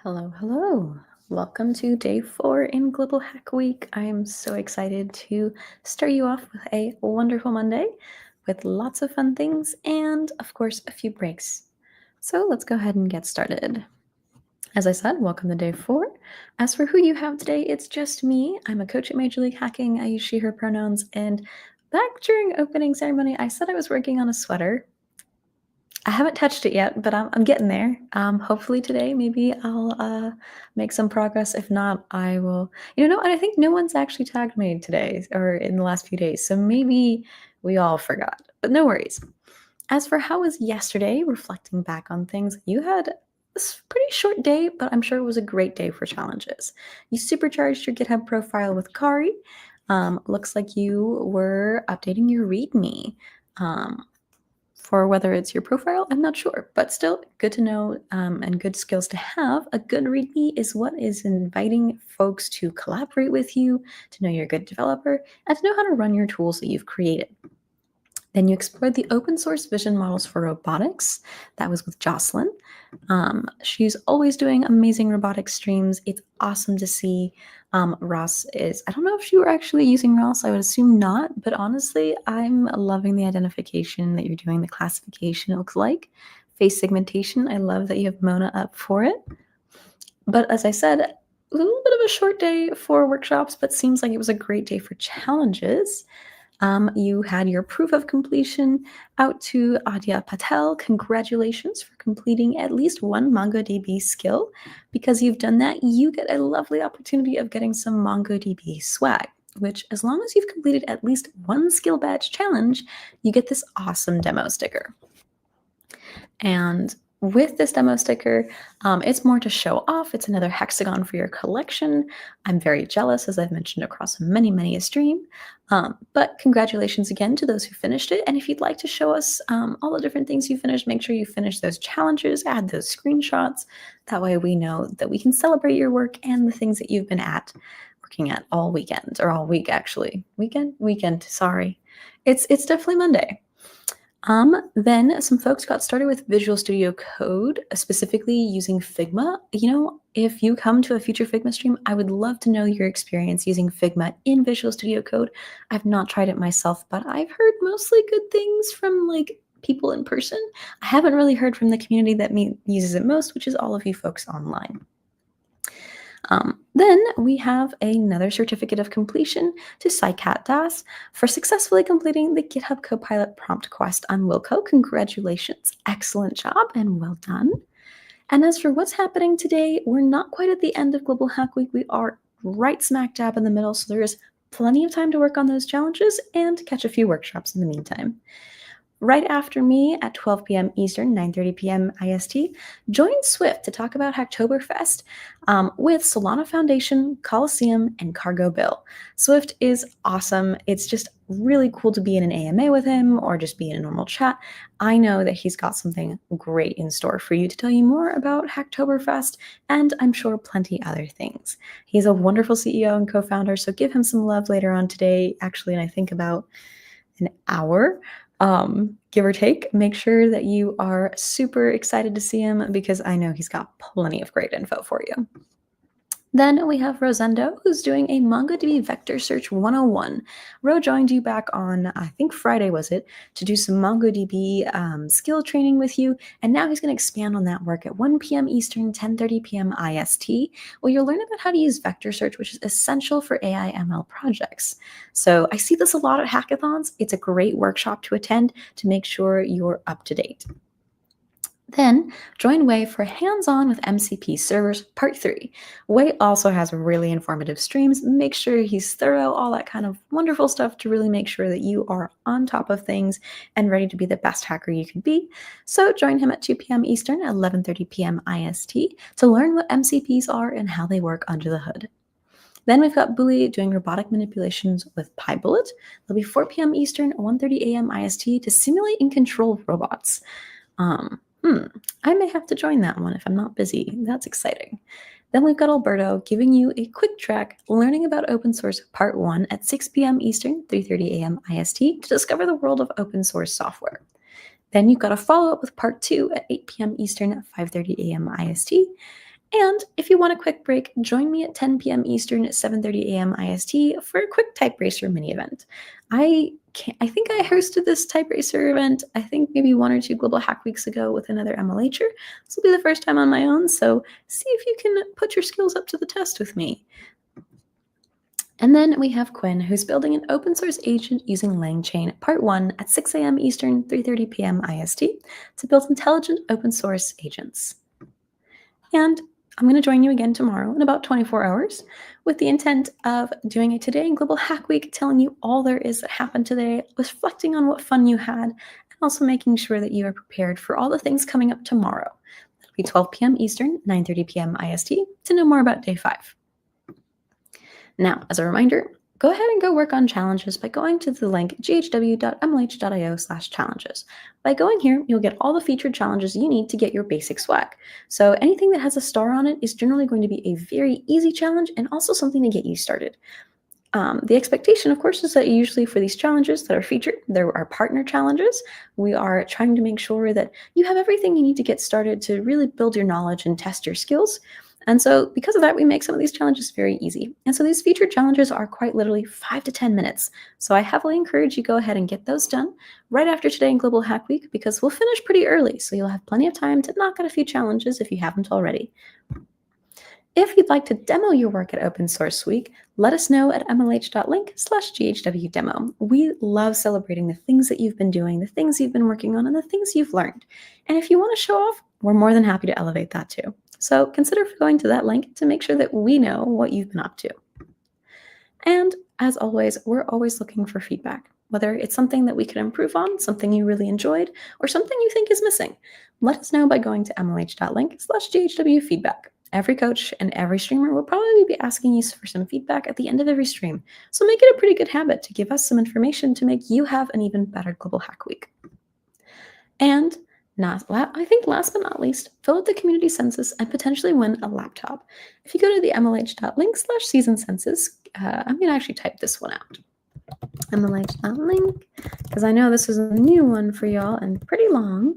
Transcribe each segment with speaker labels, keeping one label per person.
Speaker 1: Hello, hello. Welcome to day 4 in Global Hack Week. I am so excited to start you off with a wonderful Monday with lots of fun things and, of course, a few breaks. So let's go ahead and get started. As I said, welcome to day 4. As for who you have today, it's just me. I'm a coach at Major League Hacking. I use she, her pronouns. And back during opening ceremony, I said I was working on a sweater. I haven't touched it yet, but I'm getting there. Hopefully today, maybe I'll make some progress. If not, I will. And I think no one's actually tagged me today or in the last few days, so maybe we all forgot. But no worries. As for how was yesterday, reflecting back on things, you had this pretty short day, but I'm sure it was a great day for challenges. You supercharged your GitHub profile with Kari. Looks like you were updating your README. For whether it's your profile, I'm not sure, but still good to know and good skills to have. A good README is what is inviting folks to collaborate with you, to know you're a good developer, and to know how to run your tools that you've created. Then you explored the open source vision models for robotics. That was with Jocelyn. She's always doing amazing robotics streams. It's awesome to see. Ross is, I don't know if you were actually using Ross, I would assume not, but honestly, I'm loving the identification that you're doing, the classification it looks like. Face segmentation, I love that you have Mona up for it. But as I said, a little bit of a short day for workshops, but seems like it was a great day for challenges. You had your proof of completion out to Adya Patel. Congratulations for completing at least one MongoDB skill. Because you've done that, you get a lovely opportunity of getting some MongoDB swag, which as long as you've completed at least one skill badge challenge, you get this awesome demo sticker. And with this demo sticker, it's more to show off. It's another hexagon for your collection. I'm very jealous, as I've mentioned across many a stream. But congratulations again to those who finished it. And if you'd like to show us all the different things you finished, make sure you finish those challenges, add those screenshots. That way we know that we can celebrate your work and the things that you've been working at all weekend, or all week actually. Weekend, sorry. It's definitely Monday. Then some folks got started with Visual Studio Code, specifically using Figma. If you come to a future Figma stream, I would love to know your experience using Figma in Visual Studio Code. I've not tried it myself, but I've heard mostly good things from people in person. I haven't really heard from the community that uses it most, which is all of you folks online. Then we have another certificate of completion to Saikat Das for successfully completing the GitHub Copilot prompt quest on Wilco. Congratulations. Excellent job and well done. And as for what's happening today, we're not quite at the end of Global Hack Week. We are right smack dab in the middle, so there is plenty of time to work on those challenges and catch a few workshops in the meantime. Right after me at 12 p.m. Eastern, 9:30 p.m. IST, join Swift to talk about Hacktoberfest with Solana Foundation, Coliseum, and Cargo Bill. Swift is awesome. It's just really cool to be in an AMA with him or just be in a normal chat. I know that he's got something great in store for you to tell you more about Hacktoberfest, and I'm sure plenty other things. He's a wonderful CEO and co-founder, so give him some love later on today, actually, and I think about an hour. Give or take. Make sure that you are super excited to see him because I know he's got plenty of great info for you. Then we have Rosendo, who's doing a MongoDB Vector Search 101. Ro joined you back on, I think Friday was it, to do some MongoDB skill training with you, and now he's going to expand on that work at 1 p.m. Eastern, 10:30 p.m. IST, where you'll learn about how to use vector search, which is essential for AI ML projects. So I see this a lot at hackathons. It's a great workshop to attend to make sure you're up to date. Then join Wei for hands-on with MCP servers part 3. Wei also has really informative streams. Make sure he's thorough, all that kind of wonderful stuff to really make sure that you are on top of things and ready to be the best hacker you can be. So join him at 2 p.m. Eastern, 11:30 p.m. IST to learn what MCPs are and how they work under the hood. Then we've got Bully doing robotic manipulations with PyBullet. It'll be 4 p.m. Eastern, 1:30 a.m. IST to simulate and control robots. I may have to join that one if I'm not busy. That's exciting. Then we've got Alberto giving you a quick track learning about open source part 1 at 6 p.m. Eastern, 3:30 a.m. IST to discover the world of open source software. Then you've got a follow-up with part 2 at 8 p.m. Eastern at 5:30 a.m. IST. And if you want a quick break, join me at 10 p.m. Eastern at 7:30 a.m. IST for a quick type racer mini event. I think I hosted this type racer event, I think maybe 1 or 2 Global Hack Weeks ago with another MLHer. This will be the first time on my own, so see if you can put your skills up to the test with me. And then we have Quinn, who's building an open source agent using LangChain, part 1 at 6 a.m. Eastern, 3:30 p.m. IST to build intelligent open source agents. And I'm going to join you again tomorrow in about 24 hours with the intent of doing a Today in Global Hack Week, telling you all there is that happened today, reflecting on what fun you had, and also making sure that you are prepared for all the things coming up tomorrow. It'll be 12 p.m. Eastern, 9:30 p.m. IST to know more about day 5. Now, as a reminder, go ahead and go work on challenges by going to the link ghw.mlh.io/challenges. By going here, you'll get all the featured challenges you need to get your basic swag. So anything that has a star on it is generally going to be a very easy challenge and also something to get you started. The expectation, of course, is that usually for these challenges that are featured, there are partner challenges. We are trying to make sure that you have everything you need to get started to really build your knowledge and test your skills. And so because of that, we make some of these challenges very easy. And so these featured challenges are quite literally 5 to 10 minutes. So I heavily encourage you go ahead and get those done right after Today in Global Hack Week, because we'll finish pretty early. So you'll have plenty of time to knock out a few challenges if you haven't already. If you'd like to demo your work at Open Source Week, let us know at mlh.link/GHW demo. We love celebrating the things that you've been doing, the things you've been working on, and the things you've learned. And if you want to show off, we're more than happy to elevate that too. So consider going to that link to make sure that we know what you've been up to. And as always, we're always looking for feedback, whether it's something that we could improve on, something you really enjoyed, or something you think is missing. Let us know by going to mlh.link/GHW feedback. Every coach and every streamer will probably be asking you for some feedback at the end of every stream. So make it a pretty good habit to give us some information to make you have an even better Global Hack Week. And I think last but not least, fill out the community census and potentially win a laptop. If you go to the mlh.link/season census, I'm going to actually type this one out. mlh.link, because I know this is a new one for y'all and pretty long,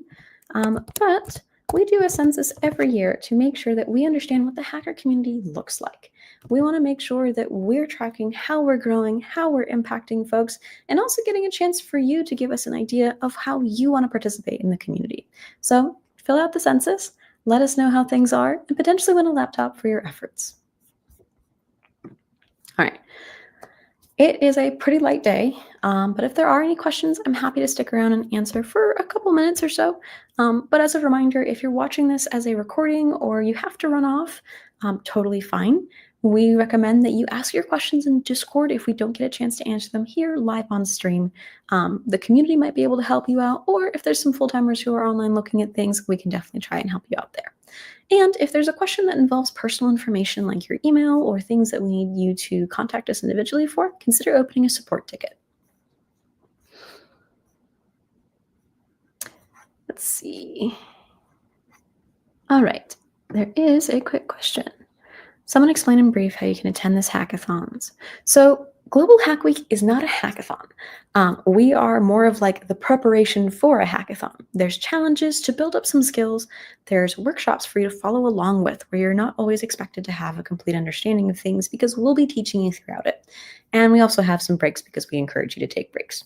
Speaker 1: but we do a census every year to make sure that we understand what the hacker community looks like. We want to make sure that we're tracking how we're growing, how we're impacting folks, and also getting a chance for you to give us an idea of how you want to participate in the community. So fill out the census, let us know how things are, and potentially win a laptop for your efforts. All right. It is a pretty light day, but if there are any questions, I'm happy to stick around and answer for a couple minutes or so. But as a reminder, if you're watching this as a recording or you have to run off, totally fine. We recommend that you ask your questions in Discord if we don't get a chance to answer them here live on stream. The community might be able to help you out, or if there's some full-timers who are online looking at things, we can definitely try and help you out there. And if there's a question that involves personal information like your email or things that we need you to contact us individually for, consider opening a support ticket. Let's see. All right, there is a quick question. Someone explain in brief how you can attend this hackathons. So Global Hack Week is not a hackathon. We are more of like the preparation for a hackathon. There's challenges to build up some skills. There's workshops for you to follow along with where you're not always expected to have a complete understanding of things because we'll be teaching you throughout it. And we also have some breaks because we encourage you to take breaks.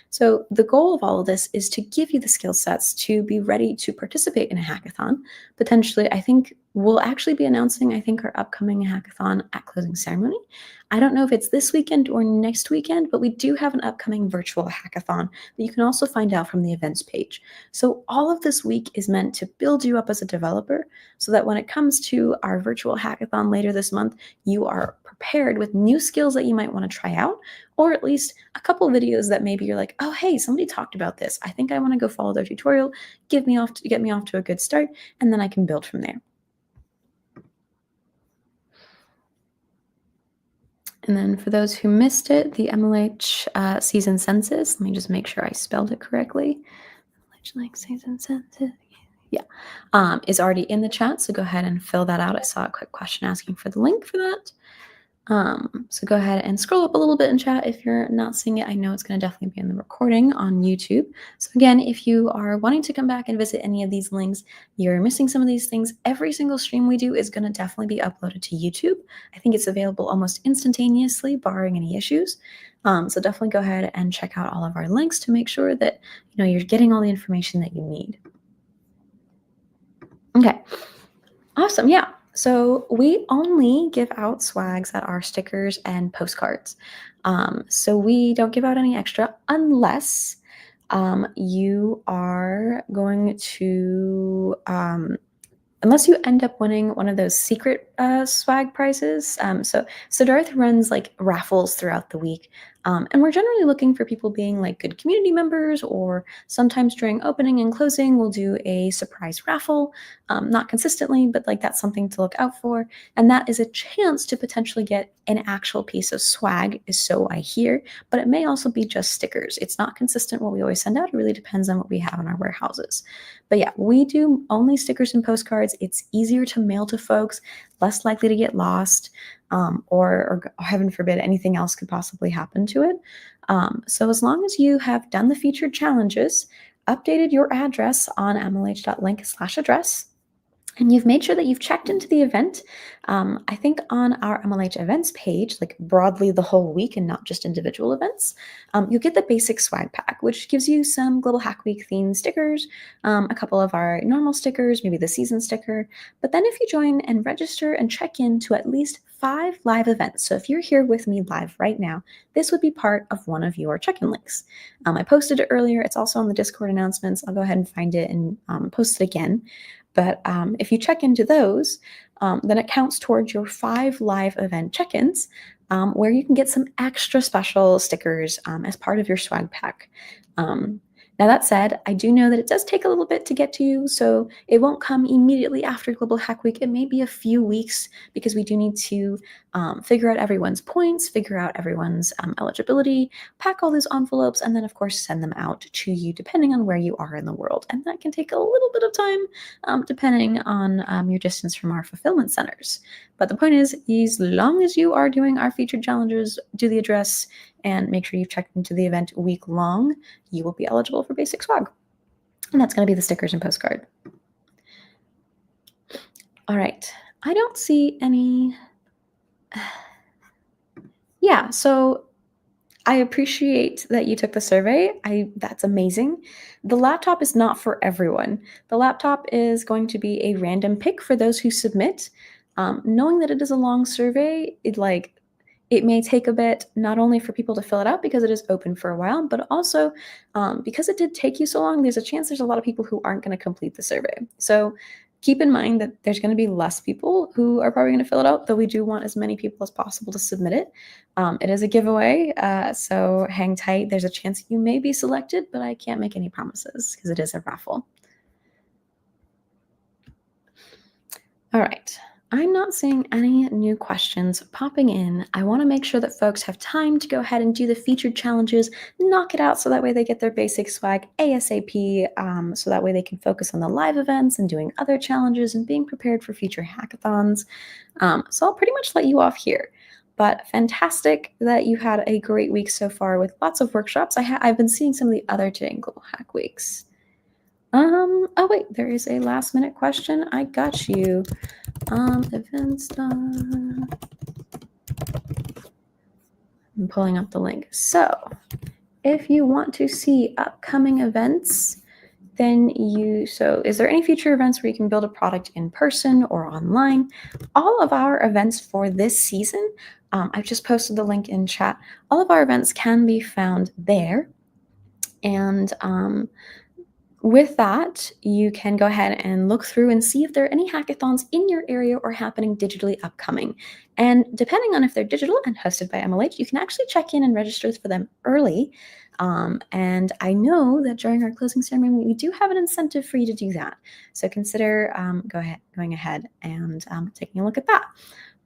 Speaker 1: So the goal of all of this is to give you the skill sets to be ready to participate in a hackathon. Potentially, I think we'll actually be announcing, our upcoming hackathon at closing ceremony. I don't know if it's this weekend or next weekend, but we do have an upcoming virtual hackathon that you can also find out from the events page. So all of this week is meant to build you up as a developer so that when it comes to our virtual hackathon later this month, you are prepared with new skills that you might want to try out, or at least a couple videos that maybe you're like, oh, hey, somebody talked about this. I think I want to go follow their tutorial, get me off to a good start, and then I can build from there. And then for those who missed it, the MLH season census, let me just make sure I spelled it correctly. MLH season census, is already in the chat, so go ahead and fill that out. I saw a quick question asking for the link for that. So go ahead and scroll up a little bit in chat if you're not seeing it. I know it's going to definitely be in the recording on YouTube. So again, if you are wanting to come back and visit any of these links, you're missing some of these things, every single stream we do is going to definitely be uploaded to YouTube. I think it's available almost instantaneously, barring any issues. So definitely go ahead and check out all of our links to make sure that you're getting all the information that you need. Okay. Awesome. Yeah. So we only give out swags that are stickers and postcards. So we don't give out any extra unless you are going to unless you end up winning one of those secret swag prizes. So Darth runs like raffles throughout the week, and we're generally looking for people being like good community members, or sometimes during opening and closing, we'll do a surprise raffle. Not consistently, but like that's something to look out for, and that is a chance to potentially get an actual piece of swag, is so I hear. But it may also be just stickers. It's not consistent what we always send out. It really depends on what we have in our warehouses. But yeah, we do only stickers and postcards. It's easier to mail to folks, less likely to get lost, or heaven forbid, anything else could possibly happen to it. So as long as you have done the featured challenges, updated your address on mlh.link/address, and you've made sure that you've checked into the event, I think on our MLH events page, like broadly the whole week and not just individual events, you'll get the basic swag pack, which gives you some Global Hack Week themed stickers, a couple of our normal stickers, maybe the season sticker. But then if you join and register and check in to at least 5 live events, so if you're here with me live right now, this would be part of one of your check-in links. I posted it earlier. It's also on the Discord announcements. I'll go ahead and find it and post it again. But if you check into those, then it counts towards your 5 live event check-ins, where you can get some extra special stickers as part of your swag pack. Now that said, I do know that it does take a little bit to get to you, so it won't come immediately after Global Hack Week. It may be a few weeks because we do need to figure out everyone's points, figure out everyone's eligibility, pack all those envelopes, and then of course send them out to you depending on where you are in the world. And that can take a little bit of time depending on your distance from our fulfillment centers. But the point is, as long as you are doing our featured challenges, do the address, and make sure you've checked into the event week long, you will be eligible for basic swag. And that's going to be the stickers and postcard. All right. I don't see any. Yeah, so I appreciate that you took the survey. That's amazing. The laptop is not for everyone. The laptop is going to be a random pick for those who submit. Knowing that it is a long survey, it may take a bit, not only for people to fill it out because it is open for a while, but also because it did take you so long, there's a chance there's a lot of people who aren't going to complete the survey. So keep in mind that there's going to be less people who are probably going to fill it out, though we do want as many people as possible to submit it. It is a giveaway, so hang tight. There's a chance you may be selected, but I can't make any promises because it is a raffle. All right. I'm not seeing any new questions popping in. I want to make sure that folks have time to go ahead and do the featured challenges, knock it out so that way they get their basic swag ASAP, so that way they can focus on the live events and doing other challenges and being prepared for future hackathons. So I'll pretty much let you off here. But fantastic that you had a great week so far with lots of workshops. I've been seeing some of the other Today in Global Hack Weeks. Oh wait, there is a last minute question. I got you. Events done. I'm pulling up the link. So if you want to see upcoming events, then is there any future events where you can build a product in person or online? All of our events for this season, I've just posted the link in chat. All of our events can be found there. And with that, you can go ahead and look through and see if there are any hackathons in your area or happening digitally upcoming. And depending on if they're digital and hosted by MLH, you can actually check in and register for them early. And I know that during our closing ceremony, we do have an incentive for you to do that. So consider going ahead and taking a look at that.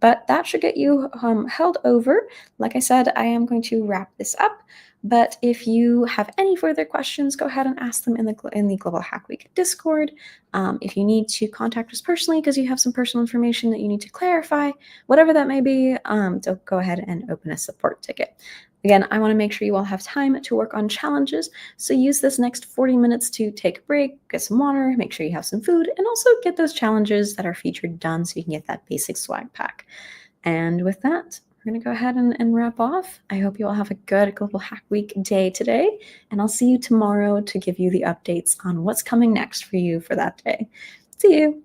Speaker 1: But that should get you held over. Like I said, I am going to wrap this up. But if you have any further questions, go ahead and ask them in the Global Hack Week Discord. If you need to contact us personally because you have some personal information that you need to clarify, whatever that may be, so go ahead and open a support ticket. Again, I want to make sure you all have time to work on challenges, so use this next 40 minutes to take a break, get some water, make sure you have some food, and also get those challenges that are featured done so you can get that basic swag pack. And with that, we're going to go ahead and wrap off. I hope you all have a good Global Hack Week day today, and I'll see you tomorrow to give you the updates on what's coming next for you for that day. See you.